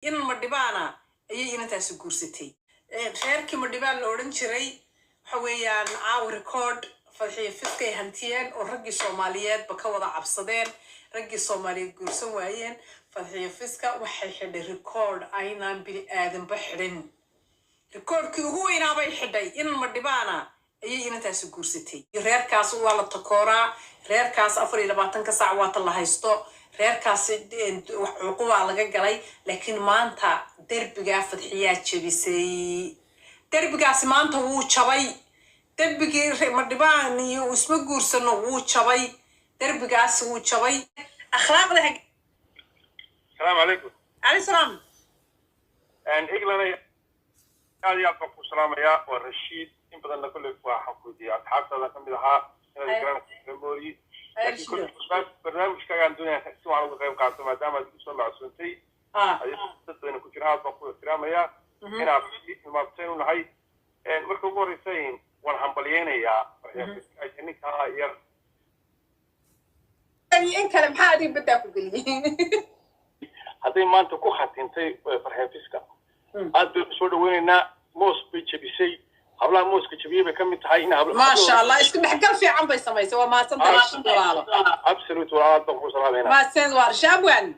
in madhibaana ayay inantaasi guursatay reerkii madhibaan la odhan jiray waxa weeyaan caawa record fadxiyo fiskay hantiyeen oo raggii soomaaliyeedba ka wada cabsadeen raggii soomaaliyeed guursan waayeen fadxiyo fiska waxay xidhay record aynaan bini aadanba xidhin recordkii ugu weynaabay xidhay in madhibaana ayay inantaasi guursatay reerkaas waa la takooraa reerkaas 24 saac waata la haysto reerkaas cuquba laga galay laakiin maanta derbiga fadxiyaa jabisay derbigaas maanta wuu jabay derbigii madhibaan iyo isma guursano wuu jabay derbigaas wuu jabay akhlaaqda السلام عليكم. علي سلام إجلنا هذه أطلق السلام يا والرشيد إن بدنا كل واحد كودي أصحاب هذا كم بدها هذا كلام ميموري لكن كل برنامج كان عندنا سوى على الغيب قاعد ما دام يوصل مع سنتي هذه تدرين كثير أطلق السلام يا هنا في ما بتصيرون هاي مركب ورثين والحنبليين يا إنك هاي يعني إن كلام حادي بدك تقولي هذه ما أنت كوخت أنت فرحة فيسكا هذا سود ويننا موس بيجبيسي هبلا موس كجبيه بكم تحيينا هبلا ما شاء الله إيش بحكي في عم بيسمي سوا ما سنت أبسلوت ولا تقول سلام هنا ما سنت وارشابوان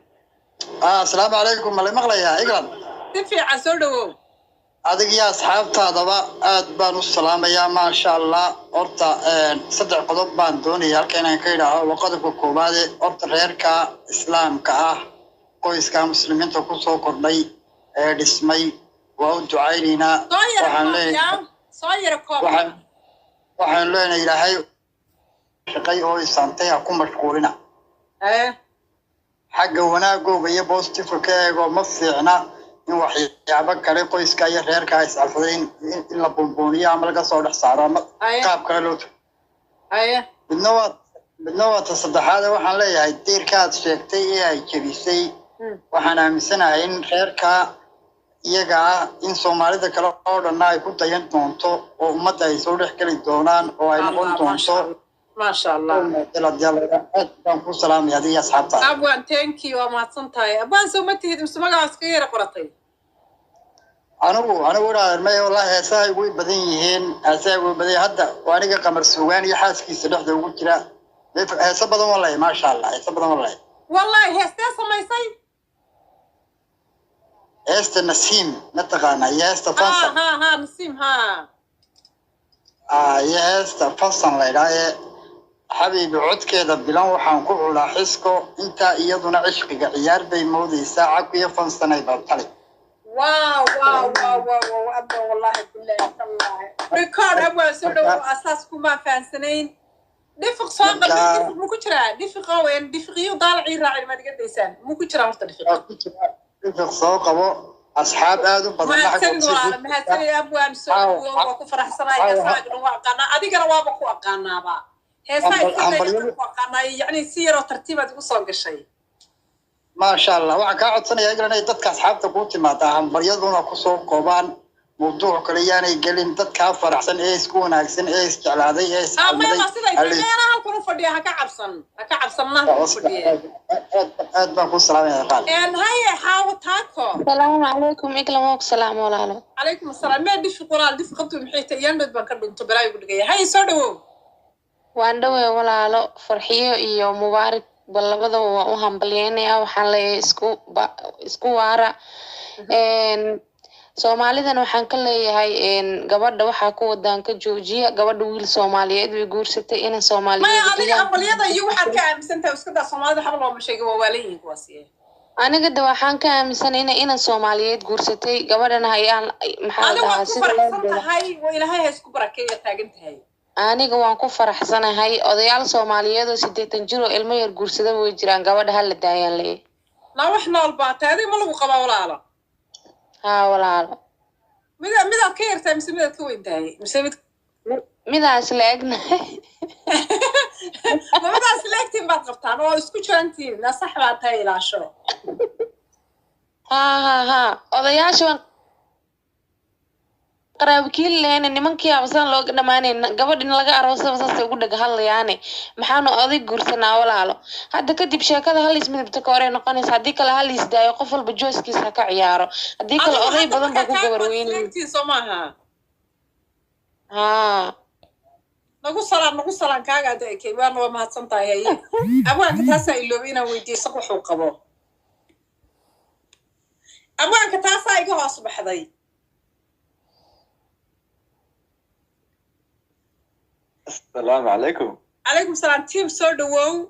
السلام عليكم مالي مغلى يا إجران تفي عسولو أديك يا أصحاب تادبا أدبان السلام يا ما شاء الله أرتا صدع قضب باندوني يالكينا كيدا وقضب كوبادي أرتا غيركا إسلام كاه qoyska muslimiinta ku soo kordhay ee dhismay waa u ducaynayna waxaan leenahay ilaahay shaqay oo isantay ku mashquulina xagga wanaagooga iyo positive ka eego ma fiicna in waxyaabo kale qoyska iyo reerka ay iscalfadeen in la bumbuuniyo ama laga soo dhex saaro qaab kale loo midna waa ta saddexaad waxaan leeyahay diirkaad sheegtay ee ay jebisay waxaan aaminsanahay in reerka iyaga in Soomaalida kale oo dhan ay ku dayan doonto oo ummadda ay soo dhex gali doonaan oo ay noqon doonto ما شاء الله أدبان كل سلام يا دي أصحابتا أبوان تانكي وما تصنتاي أبوان سومتي هدم سمقا عسكيرا قرطي أنا ولا ما والله هساي وي بديهين هساي وي بدي هدا وأنا قمر سواني حاسكي سلاح ده وقول كلا هسبضن والله ما شاء الله هسبضن والله هستا ما يصير هست نسيم نتقانا يا هست فصل ها نسيم ها يا هست فصل لا حبيبي عد كذا بلان وحن كل حسكو أنت يدنا عشق عيار بيمودي ساعة كي فنصنا يبطلي واو أبا والله بالله الله ريكورد أبا سودو أساسكم ما فانسنين دفق صاغ دفق مو كتير دفق وين دفق يضال عير راعي ما تقدر يسان مو كتير هرت دفق صاغ أبو أصحاب هذا ما تنقل ما تنقل أبوان سودو وكفر حسنا يساق نواقنا أديك روابك وقنا با يعني سير وترتيبات وصل الشيء ما شاء الله وعك عطنا يقرأنا يدك أصحاب تقولي ما تعهم بريضنا قصور قوبان موضوع كلياني يقولين دك فرح سن إيش كون أحسن إيش على هذا إيش ما صدق أنا هالكون فدي هكعبسن ما فدي أدبا كل سلام يا خال إن هاي حاول تاكو السلام عليكم إكلموك السلام ولا عليكم السلام ما ديش قرال ديش قبض محيط يندد بكرد أنت براي يقول لي هاي صدقوا وعندما ولا فرحية iyo mubaarak balabada waa u hambalyeynaya waxaan leeyahay isku waara Soomaalidan waxaan ka leeyahay gabadha waxa ku wadanka Joojiya gabadha wiil Soomaaliyeed way guursatay in Soomaaliyeed ma adiga hambalyada iyo waxaad ka aaminsantahay iska daa Soomaalida xabal oo sheegay waa walaayeen kuwaasiye aniga waxaan ka aaminsanahay in Soomaaliyeed guursatay gabadhana hayaan maxaa dhahaa sida ilaahay isku barakeeyo taagantahay aniga waan ku faraxsanahay odayaal Soomaaliyeed oo 80 jir oo ilmo yar guursada way jiraan gabadha hal daayaan leey la wax nool baatay ma lagu qabaa walaalo walaalo mida ka yartay mise mida ka weyntahay mise midaas laagnahay midaas laagtiin baad qabtaan oo isku jirantiin la sax baa tahay ilaasho odayaasha qaraabikiil lehna nimankii abasaan looga dhamaanayna gabadhin laga aroosaba saasay ugu dhaga hadlayaane maxaanu oday guursanaa walaalo hadda kadib sheekada halis midabta ka hore noqonaysa haddii kale halis daayo qof walba jooskiisa ka ciyaaro haddii kale oday badan baa ku gabarweynay somaha haa nagu salaan kaaga adeekay waan waa mahadsan tahay haye abwaanka taasaa ilooba inaan weydiiso wuxuu qabo abwaanka taasaa iga hoos baxday السلام عليكم. عليكم السلام تيم سو دwow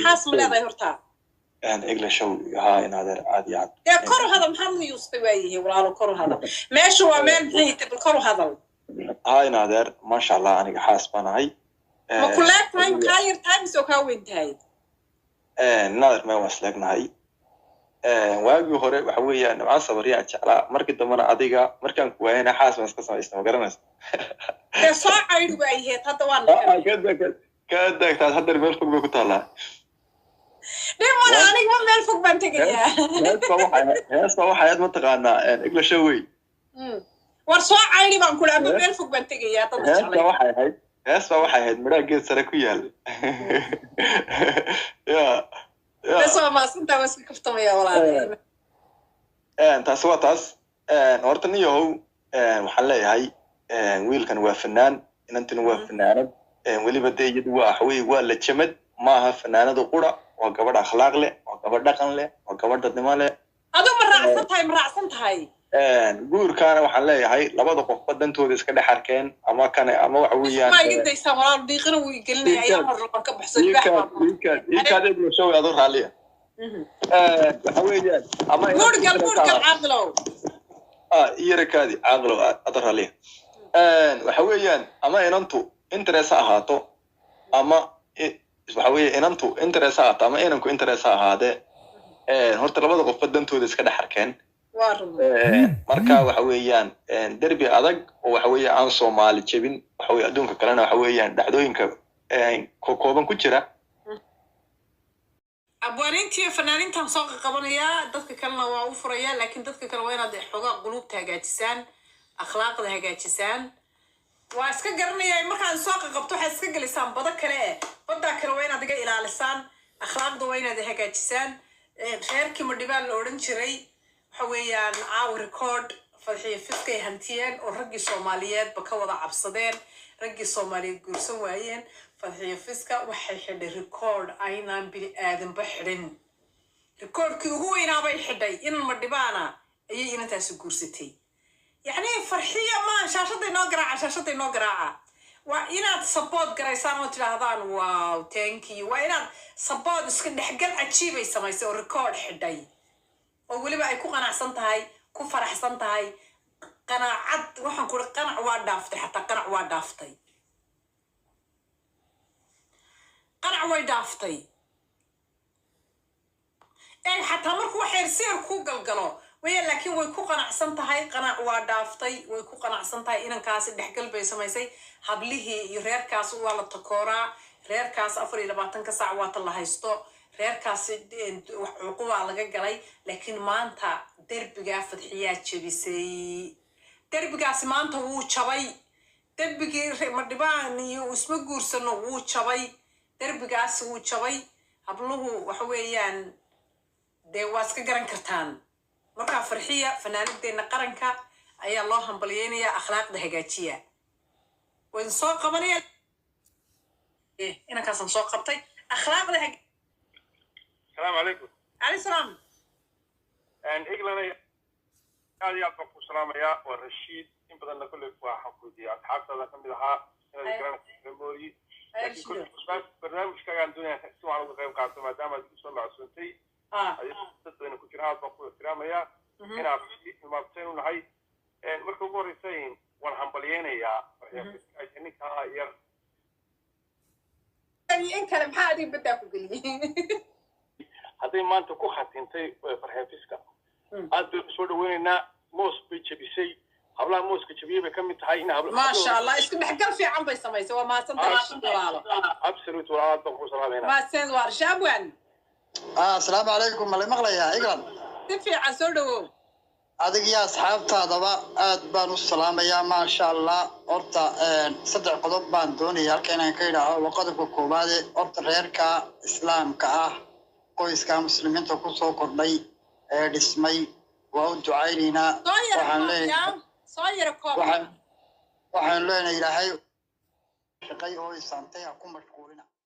حاس مليday horta English ها إن هذا عادي عاد. يا كرو هذا محمد يوسف ويه ولا كرو هذا ماشي ومن هي بالكرو هذا هاي نادر ما شاء الله أنا حاس بناهي. ما كلك تايم كاير تايم سو كاوين تاي. نادر ما وصلك نهاي. واجي هوري وحوي أنا مع صبري أشعلا مركز دمنا أديجا مركز كوينة حاس بس قسم اسمه قرنس. يا صاع عيد ويه هذا وانا. كذا هذا الملف فوق بكتالله. ليه أنا ما ملف فوق بنتجيه. هسه حياة منطقة إنجليش شوي. ورصاع عيني بان كل أبو ملف فوق بنتجيه تطلع. هسه واحد مراجع سركويال. يا. بس ما صنت بس كفتم يا ولاد. أنت سواتاس نورتني هو وحلي هاي ويل كان وفنان إن أنت وفنان ولي بدي يدوا حوي ولا تشمد ما فنانة دقورة وقبض أخلاق له وقبض دقن له وقبض الدماء له. هذا مرعصن هاي. جور كان وحلي هاي لبض قف بدن تودس كده حركين أما كان أما عويان. ما يقدر يسمع بيقرأ ويقلني أيام الرقم كبحث البحر. يكاد يقول شو يدور عليه. حويان أما. مورجل عقله. يركادي عقله أدور عليه. وحويان أما إنت رساهاتو أما وحوي إنتو إنت رساهات أما إنكو إنت رساه هذا هرت لبض قف بدن تودس كده حركين. marka waxa weeyaan derbi adag oo waxa weeyaan aan Soomaali jabin waxa weey adduunka kalena waxa weeyaan dhacdooyinka kooban ku jira abwaanintii fanaaniintan soo qabanaya dadka kalena waa u furaya laakiin dadka kale waa inaad xogaa qulubta hagaajisaan akhlaaqda hagaajisaan waa iska garanaya markaan soo qabto waxa iska galisaan bada kale bada kale waa inaad iga ilaalisaan akhlaaqda waa inaad hagaajisaan reerkii madhibaan la oran jiray حويان عاو ريكورد فالحين فيسكي هنتين ورقي صوماليات بكوضع عبصدين رقي صوماليات قرسون وايين فالحين فيسكا وحي حد ريكورد اينا بني آدم بحرين ريكورد كي هو اينا بيحدي إن المردبانا اي اينا تاسو قرستي يعني فرحية ما شاشتي نقرع وإنا سبوت قريسان وتلاهضان واو تانكي وإنا سبوت اسكن حقل عجيبة يسمى ريكورد حدي oo waliba ay ku qanacsan tahay ku faraxsan tahay qanaacad waxaan ku qanac waa dhaaftay hatta qanac waa dhaaftay qanac way dhaaftay hatta markuu xeerseer ku galgalo way laakiin way ku qanacsan tahay qanac waa dhaaftay way ku qanacsan tahay inankaasi dhexgal bay samaysay hablihii iyo reerkaas waa la takooraa reerkaas 24 saac waa la haysto reerkaas cuquba laga galay laakiin maanta derbiga fadxiyaa jabisay derbigaas maanta wuu jabay derbigii madhibaan iyo isma guursano wuu jabay derbigaas wuu jabay habluhu waxa weeyaan dee waa iska garan kartaan marka farxiya fanaanideena qaranka ayaa loo hambalyeynaya akhlaaqda hagaajiya waan soo qabanaya inankaasaan soo qabtay akhlaaqda السلام عليكم. عليكم السلام. إغلاني هذه أطلق السلام يا والرشيد إن بدنا كل واحد كودي أصحاب هذا كم بدها هذا كلام ميموري. لكن كل بس برنامج كان دنيا تسمع على الغيب قاعد ما دام تسمع عصنتي. هذه تدرين كل هذا أطلق السلام يا. هنا في ما بتصيرون هاي مركب ورثين والحنبليين يا. يعني كهاير. يعني إن كلام حادي بدك تقولي. هذه ما أنت كو خاتنتي فرحة فيسكا. هذا سود ويننا موس بيجبسي. هبلا موس كجبيه بكم تحيينا هبلا. ما شاء الله إيش بحكي في عم بيسمي سوا ما سنت ما أبسلوت ولا أطلق سلام هنا. ما سنوار شابوان. السلام عليكم اللي مغلى يا إقران. تفي عسولو. adiga iyo asxaabtaadaba aad baan u salaamayaa maasha allah horta saddex qodob baan doonaya halka inaan ka idhaaho waa qodobka koowaad horta reerka islaamka ah qoyska muslimiinta kusoo kordhay ee dhismay waa u ducaynaynaa waxaan leenahay ilaahay shaqay oo isaantay ha ku mashquulina